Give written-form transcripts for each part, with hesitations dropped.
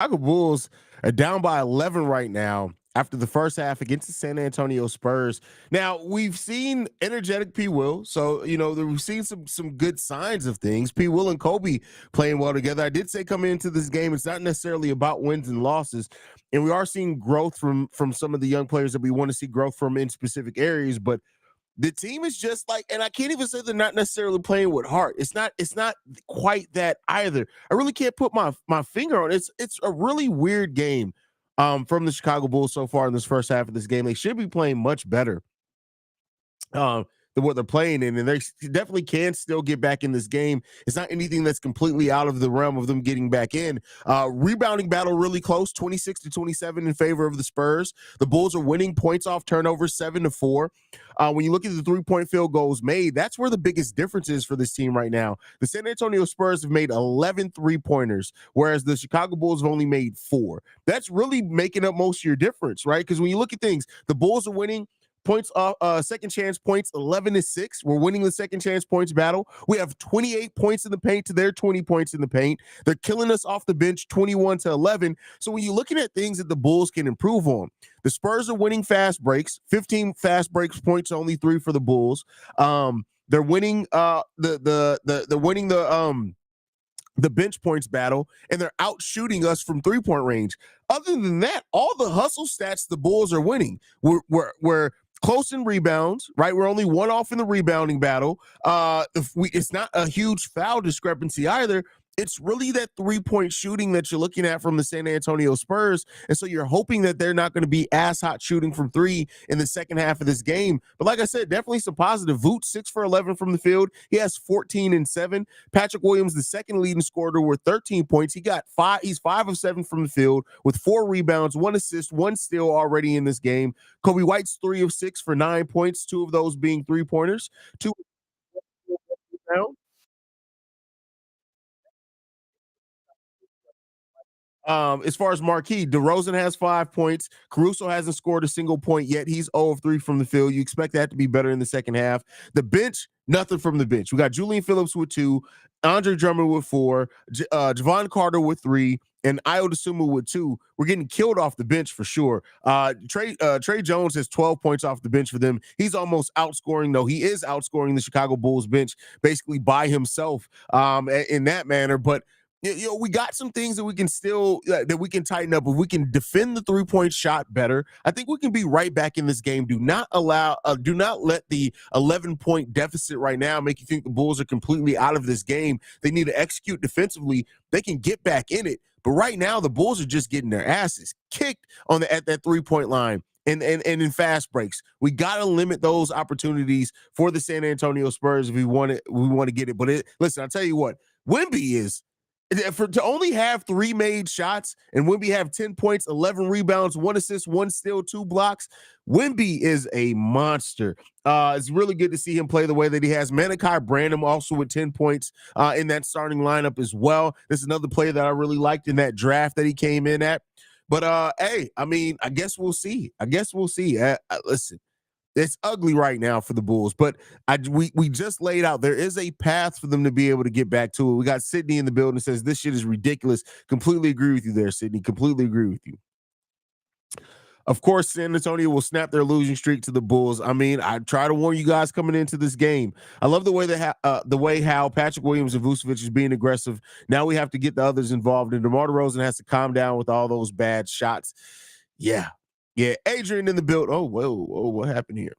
Chicago Bulls are down by 11 right now after the first half against the San Antonio Spurs. Now we've seen energetic P. Will, so we've seen some good signs of things. P. Will and Kobe playing well together. I did say coming into this game, it's not necessarily about wins and losses, and we are seeing growth from some of the young players that we want to see growth from in specific areas, but the team is just like, and I can't even say they're not necessarily playing with heart. It's not quite that either. I really can't put my finger on it. It's a really weird game from the Chicago Bulls so far in this first half of this game. They should be playing much better uh, than what they're playing in, and they definitely can still get back in this game. It's not anything that's completely out of the realm of them getting back in. Rebounding battle really close, 26-27 in favor of the Spurs. The Bulls are winning points off turnovers, 7-4. When you look at the 3-point field goals made, that's where the biggest difference is for this team right now. The San Antonio Spurs have made 11 3-pointers, whereas the Chicago Bulls have only made 4. That's really making up most of your difference, right? Because when you look at things, the Bulls are winning points second chance points 11-6. We're winning the second chance points battle. We have 28 points in the paint to their 20 points in the paint. They're killing us off the bench 21-11. So when you're looking at things that the Bulls can improve on, the Spurs are winning fast breaks, 15 fast breaks points, only 3 for the Bulls. They're winning they're winning the bench points battle, and they're out shooting us from 3-point range. Other than that, all the hustle stats the Bulls are winning. We're close in rebounds, right? We're only 1 off in the rebounding battle. It's not a huge foul discrepancy either. It's really that 3-point shooting that you're looking at from the San Antonio Spurs. And so you're hoping that they're not going to be ass hot shooting from 3 in the second half of this game. But like I said, definitely some positive. Vooch, 6 for 11 from the field. He has 14 and 7. Patrick Williams, the second leading scorer with 13 points. He's 5 of 7 from the field with 4 rebounds, 1 assist, 1 steal already in this game. Kobe White's 3 of 6 for 9 points, 2 of those being 3-pointers. 2 rebounds. As far as Marquis, DeRozan has 5 points. Caruso hasn't scored a single point yet. He's 0 of 3 from the field. You expect that to be better in the second half. The bench, nothing from the bench. We got Julian Phillips with 2, Andre Drummond with 4, Javon Carter with 3, and Ayo Dosunmu with 2. We're getting killed off the bench for sure. Trey Jones has 12 points off the bench for them. He's almost outscoring, though. He is outscoring the Chicago Bulls bench basically by himself in that manner. But we got some things that we can still that we can tighten up. If we can defend the 3-point shot better, I think we can be right back in this game. Do not let the 11-point deficit right now make you think the Bulls are completely out of this game. They need to execute defensively. They can get back in it, but right now the Bulls are just getting their asses kicked at that 3-point line. And in fast breaks, we got to limit those opportunities for the San Antonio Spurs if we want to get it. But listen, I'll tell you what, Wemby is to only have 3 made shots and Wemby have 10 points, 11 rebounds, 1 assist, 1 steal, 2 blocks. Wemby is a monster. It's really good to see him play the way that he has. Malachi Branham also with 10 points in that starting lineup as well. This is another player that I really liked in that draft that he came in at. But hey, I mean, I guess we'll see. Listen, it's ugly right now for the Bulls, but we just laid out there is a path for them to be able to get back to it. We got Sydney in the building, says this shit is ridiculous. Completely agree with you there, Sydney. Completely agree with you. Of course, San Antonio will snap their losing streak to the Bulls. I mean, I try to warn you guys coming into this game. I love the way how Patrick Williams and Vucevic is being aggressive. Now we have to get the others involved, and DeMar DeRozan has to calm down with all those bad shots. Yeah, Adrian in the build. Oh, whoa, what happened here?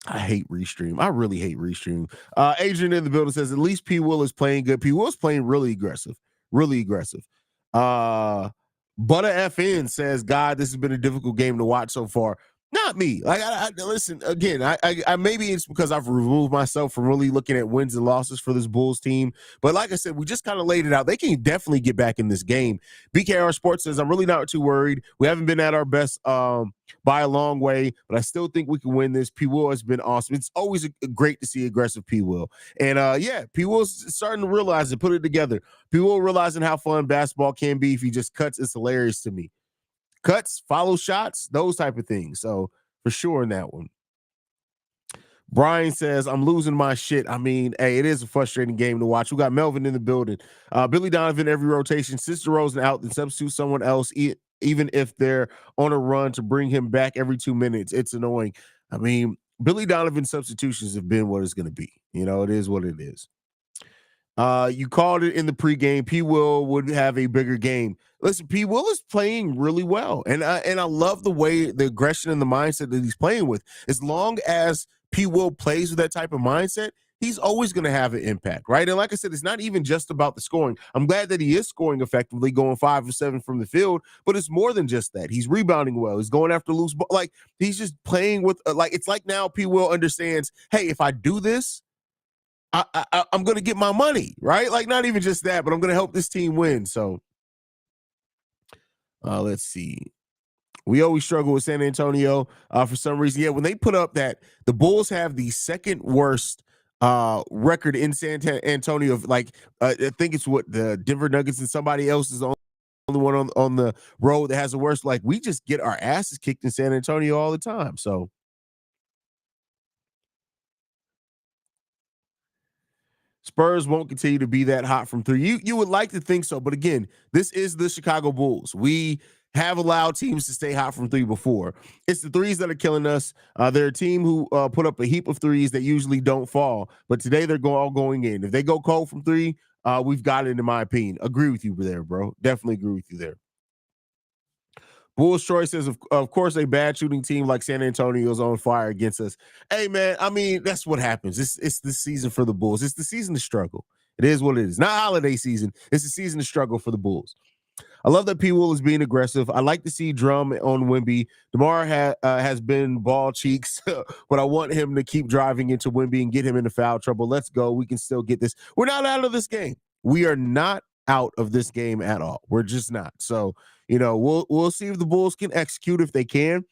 I hate Restream. I really hate Restream. Adrian in the building says at least P. Will is playing good. P. Will is playing really aggressive. Really aggressive. Butter FN says, God, this has been a difficult game to watch so far. Not me. Like, I listen again. I maybe it's because I've removed myself from really looking at wins and losses for this Bulls team. But like I said, we just kind of laid it out. They can definitely get back in this game. BKR Sports says, I'm really not too worried. We haven't been at our best by a long way, but I still think we can win this. P. Will has been awesome. It's always great to see aggressive P. Will. And P. Will's starting to realize it, put it together. P. Will realizing how fun basketball can be if he just cuts. It's hilarious to me. Cuts, follow shots, those type of things. So for sure in that one. Brian says, I'm losing my shit. I mean, hey, it is a frustrating game to watch. We got Melvin in the building. Billy Donovan every rotation, Sister Rosen out, and substitute someone else, even if they're on a run to bring him back every 2 minutes. It's annoying. I mean, Billy Donovan substitutions have been what it's going to be. You know, it is what it is. You called it in the pregame. P. Will would have a bigger game. Listen, P. Will is playing really well, and I love the way the aggression and the mindset that he's playing with. As long as P. Will plays with that type of mindset, he's always going to have an impact, right? And like I said, it's not even just about the scoring. I'm glad that he is scoring effectively, going 5 of 7 from the field, but it's more than just that. He's rebounding well. He's going after loose ball. Like he's just playing with like it's like now P. Will understands, hey, if I do this, I'm going to get my money, right? Like, not even just that, but I'm going to help this team win. So, let's see. We always struggle with San Antonio for some reason. Yeah, when they put up that the Bulls have the second worst record in San Antonio, like I think it's what the Denver Nuggets and somebody else is the only one on the road that has the worst. Like, we just get our asses kicked in San Antonio all the time. So, Spurs won't continue to be that hot from three. You would like to think so, but again, this is the Chicago Bulls. We have allowed teams to stay hot from three before. It's the threes that are killing us. They're a team who put up a heap of threes that usually don't fall, but today they're all going in. If they go cold from three, we've got it, in my opinion. Agree with you there, bro. Definitely agree with you there. Bulls Troy says, of course, a bad shooting team like San Antonio's on fire against us. Hey, man, I mean, that's what happens. It's the season for the Bulls. It's the season to struggle. It is what it is. Not holiday season. It's the season to struggle for the Bulls. I love that P. Will is being aggressive. I like to see Drum on Wimby. DeMar has been ball cheeks, but I want him to keep driving into Wimby and get him into foul trouble. Let's go. We can still get this. We're not out of this game. We are not out of this game at all. We're just not. So, we'll see if the Bulls can execute if they can.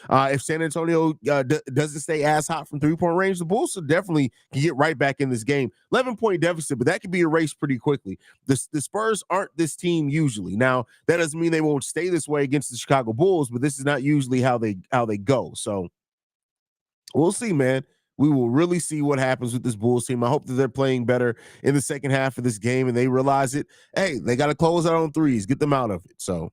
If San Antonio doesn't stay as hot from 3-point range, the Bulls will definitely can get right back in this game. 11-point deficit, but that can be erased pretty quickly. The Spurs aren't this team usually. Now, that doesn't mean they won't stay this way against the Chicago Bulls, but this is not usually how they go. So we'll see, man. We will really see what happens with this Bulls team. I hope that they're playing better in the second half of this game and they realize it. Hey, they got to close out on threes, get them out of it. So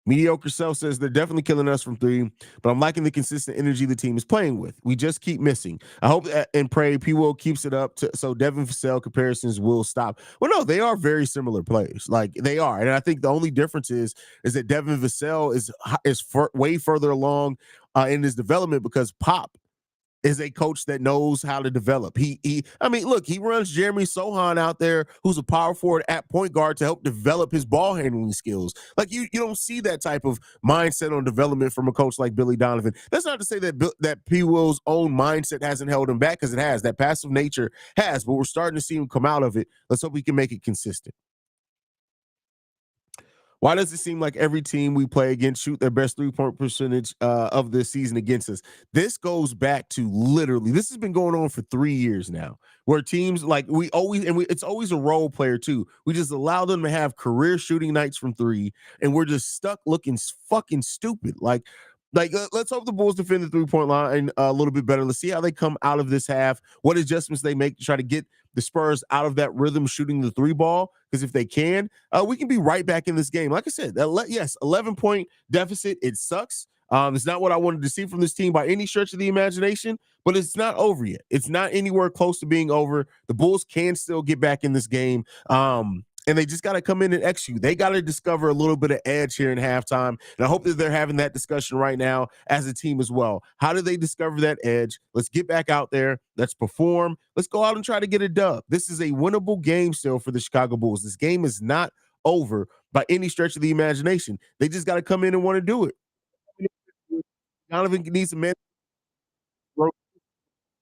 Mediocre Self says they're definitely killing us from three, but I'm liking the consistent energy the team is playing with. We just keep missing. I hope and pray P. Will keeps it up so Devin Vassell comparisons will stop. Well, no, they are very similar players. Like they are, and I think the only difference is that Devin Vassell is way further along in his development because Pop is a coach that knows how to develop. I mean, look, he runs Jeremy Sohan out there, who's a power forward at point guard to help develop his ball handling skills. Like you don't see that type of mindset on development from a coach like Billy Donovan. That's not to say that P. Will's own mindset hasn't held him back, because it has. That passive nature has, but we're starting to see him come out of it. Let's hope we can make it consistent. Why does it seem like every team we play against shoot their best 3-point percentage of this season against us? This goes back to literally, this has been going on for 3 years now, where teams like it's always a role player too. We just allow them to have career shooting nights from three, and we're just stuck looking fucking stupid. Let's hope the Bulls defend the 3-point line a little bit better. Let's see how they come out of this half, what adjustments they make to try to get the Spurs out of that rhythm shooting the three ball. Because if they can, we can be right back in this game. Like I said, yes, 11-point deficit. It sucks. It's not what I wanted to see from this team by any stretch of the imagination, but it's not over yet. It's not anywhere close to being over. The Bulls can still get back in this game. And they just got to come in and execute. They got to discover a little bit of edge here in halftime. And I hope that they're having that discussion right now as a team as well. How do they discover that edge? Let's get back out there. Let's perform. Let's go out and try to get a dub. This is a winnable game still for the Chicago Bulls. This game is not over by any stretch of the imagination. They just got to come in and want to do it. Donovan needs to man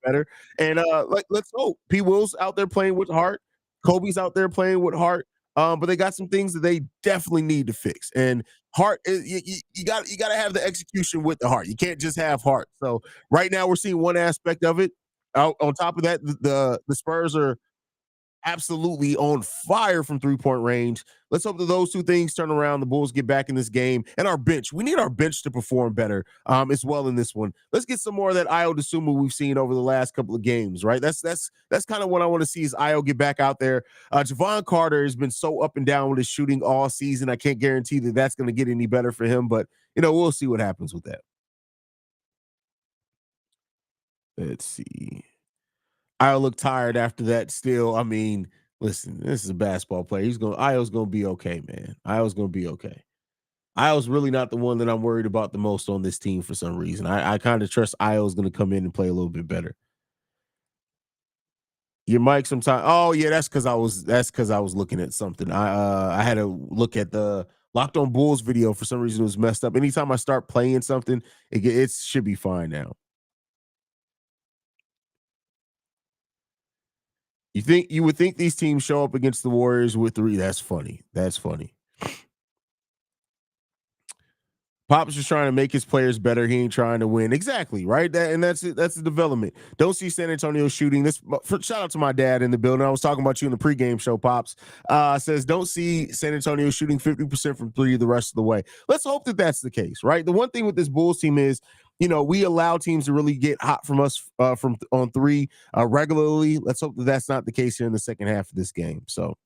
better. And let's hope P. Will's out there playing with heart. Kobe's out there playing with heart. But they got some things that they definitely need to fix. And heart, you got to have the execution with the heart. You can't just have heart. So right now we're seeing one aspect of it. On top of that, the Spurs are absolutely on fire from 3-point range. Let's hope that those two things turn around. The Bulls get back in this game, and our bench. We need our bench to perform better as well in this one. Let's get some more of that Io DeSumo we've seen over the last couple of games. Right, that's kind of what I want to see is Io get back out there. Javon Carter has been so up and down with his shooting all season. I can't guarantee that that's going to get any better for him, but we'll see what happens with that. Let's see. I look tired after that still. I mean, listen, this is a basketball player. Io's gonna be okay, man. Io's gonna be okay. Io's really not the one that I'm worried about the most on this team for some reason. I kind of trust Io's gonna come in and play a little bit better. Your mic sometimes. Oh yeah, that's because I was looking at something. I had to look at the Locked On Bulls video for some reason it was messed up. Anytime I start playing something, it should be fine now. You would think these teams show up against the Warriors with three? That's funny. That's funny. Pop's just trying to make his players better. He ain't trying to win. Exactly, right? That's it. That's the development. Don't see San Antonio shooting this. Shout out to my dad in the building. I was talking about you in the pregame show. Pops says don't see San Antonio shooting 50% from three the rest of the way. Let's hope that that's the case, right? The one thing with this Bulls team is, we allow teams to really get hot from us from on three regularly. Let's hope that that's not the case here in the second half of this game. So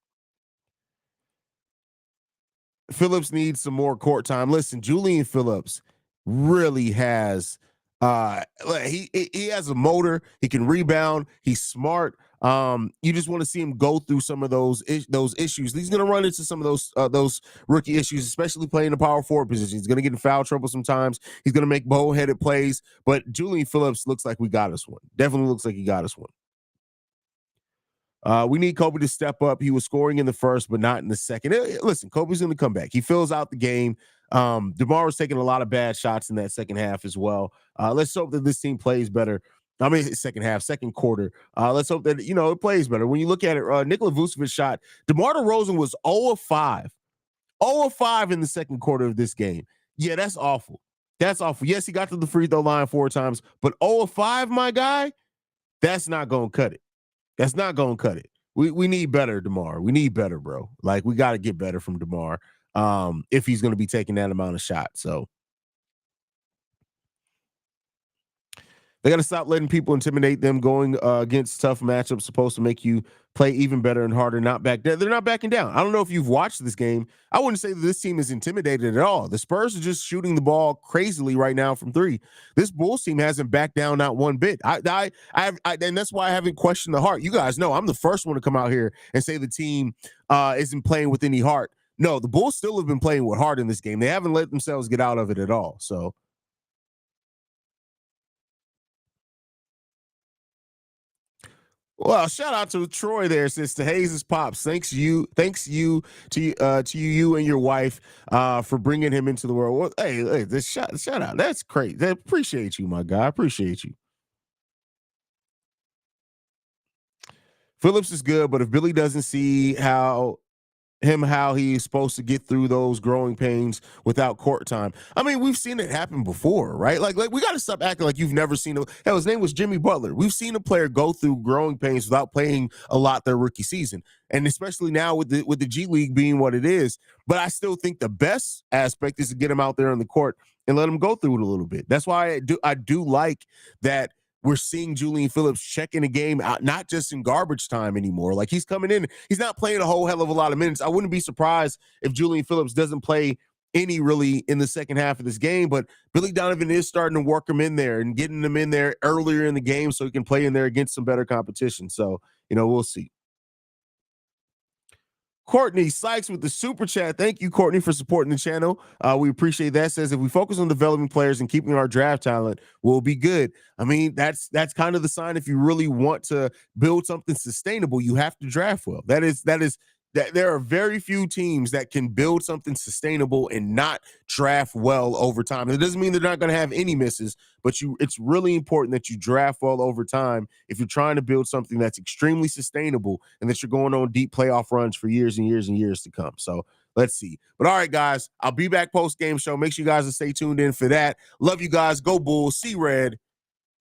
Phillips needs some more court time. Listen, Julian Phillips really has he has a motor. He can rebound. He's smart. You just want to see him go through some of those issues. He's going to run into some of those rookie issues, especially playing the power forward position. He's going to get in foul trouble sometimes. He's going to make bow-headed plays. But Julian Phillips looks like we got us one. Definitely looks like he got us one. We need Kobe to step up. He was scoring in the first, but not in the second. Listen, Kobe's going to come back. He fills out the game. DeMar was taking a lot of bad shots in that second half as well. Let's hope that this team plays better. I mean, second quarter. Let's hope that, it plays better. When you look at it, Nikola Vucevic shot. DeMar DeRozan was 0 of 5. 0 of 5 in the second quarter of this game. Yeah, that's awful. That's awful. Yes, he got to the free throw line 4 times, but 0 of 5, my guy, that's not going to cut it. That's not going to cut it. We need better, DeMar. We need better, bro. Like, we got to get better from DeMar if he's going to be taking that amount of shots. So they got to stop letting people intimidate them. Going against tough matchups supposed to make you play even better and harder. Not back down. They're not backing down. I don't know if you've watched this game. I wouldn't say that this team is intimidated at all. The Spurs are just shooting the ball crazily right now from three. This Bulls team hasn't backed down not one bit. And that's why I haven't questioned the heart. You guys know I'm the first one to come out here and say the team isn't playing with any heart. No, the Bulls still have been playing with heart in this game. They haven't let themselves get out of it at all. So. Well, shout out to Troy there, says to Haize's pops. Thanks you to you and your wife for bringing him into the world. Well, hey, this shout out. That's great. I appreciate you, my guy. I appreciate you. Phillips is good, but if Billy doesn't see how he's supposed to get through those growing pains without court time. I mean, we've seen it happen before, right? Like we got to stop acting like you've never seen it. Hell, his name was Jimmy Butler. We've seen a player go through growing pains without playing a lot their rookie season, and especially now with the G League being what it is. But I still think the best aspect is to get him out there on the court and let him go through it a little bit. That's why I do like that. We're seeing Julian Phillips checking a game out, not just in garbage time anymore. Like, he's coming in, he's not playing a whole hell of a lot of minutes. I wouldn't be surprised if Julian Phillips doesn't play any really in the second half of this game, but Billy Donovan is starting to work him in there and getting him in there earlier in the game so he can play in there against some better competition. So, we'll see. Courtney Sykes with the super chat. Thank you, Courtney, for supporting the channel. We appreciate that. Says if we focus on developing players and keeping our draft talent, we'll be good. I mean, that's kind of the sign. If you really want to build something sustainable, you have to draft well. That there are very few teams that can build something sustainable and not draft well over time. It doesn't mean they're not going to have any misses, but it's really important that you draft well over time if you're trying to build something that's extremely sustainable and that you're going on deep playoff runs for years and years and years to come. So let's see. But all right, guys, I'll be back post-game show. Make sure you guys stay tuned in for that. Love you guys. Go Bulls. See Red.